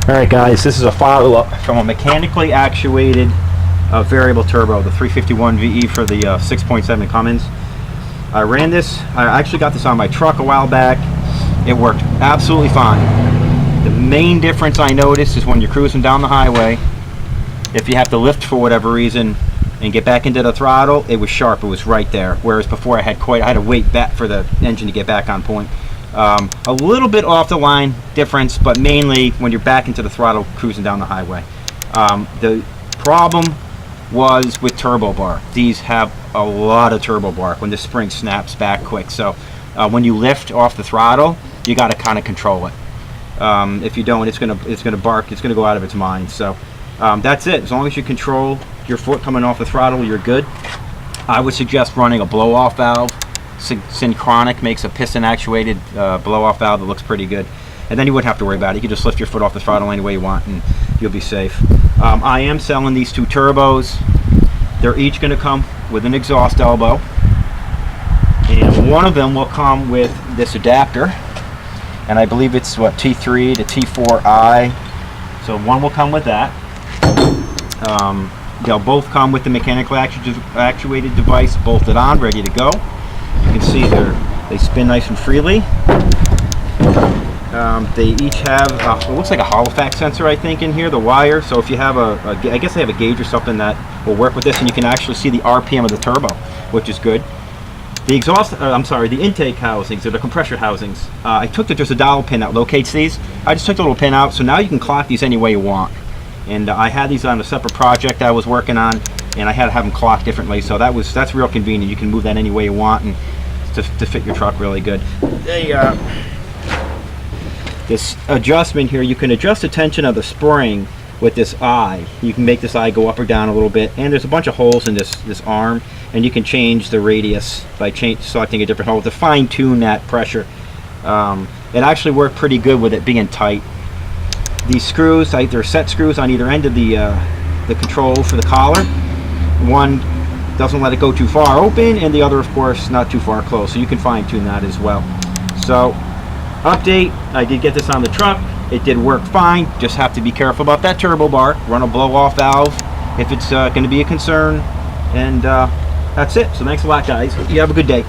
Alright guys, this is a follow-up from a mechanically actuated variable turbo, the 351 VE for the 6.7 Cummins. I ran this, I actually got this on my truck a while back. It worked absolutely fine. The main difference I noticed is when you're cruising down the highway, if you have to lift for whatever reason and get back into the throttle, it was sharp, it was right there. Whereas before I had to wait back for the engine to get back on point. A little bit off the line difference, but mainly when you're back into the throttle cruising down the highway. The problem was with turbo bar. These have a lot of turbo bark when the spring snaps back quick. So when you lift off the throttle, you got to kind of control it. If you don't, it's gonna bark. It's gonna go out of its mind. So that's it. As long as you control your foot coming off the throttle, you're good. I would suggest running a blow-off valve. Synchronic makes a piston actuated blow-off valve that looks pretty good, and then you wouldn't have to worry about it. You can just lift your foot off the throttle any way you want and you'll be safe. I am selling these two turbos. They're each going to come with an exhaust elbow, and one of them will come with this adapter, and I believe it's what, T3 to T4i, so one will come with that. They'll both come with the mechanically actuated device bolted on, ready to go. You can see they spin nice and freely. They each have it looks like a Holofax sensor, I think, in here, the wire. So if you have I guess they have a gauge or something that will work with this, and you can actually see the RPM of the turbo, which is good. The exhaust, the intake housings, or the compressor housings, I took just a dowel pin that locates these. I just took the little pin out, so now you can clock these any way you want. And I had these on a separate project I was working on, and I had to have them clocked differently, so that's real convenient. You can move that any way you want and to fit your truck really good. This adjustment here, you can adjust the tension of the spring with this eye. You can make this eye go up or down a little bit, and there's a bunch of holes in this arm, and you can change the radius by selecting a different hole to fine-tune that pressure. It actually worked pretty good with it being tight. These screws, there are set screws on either end of the control for the collar. One doesn't let it go too far open, and the other, of course, not too far close, so you can fine-tune that as well. So, update, I did get this on the truck. It did work fine. Just have to be careful about that turbo bar. Run a blow-off valve if it's going to be a concern, and that's it. So thanks a lot, guys. You have a good day.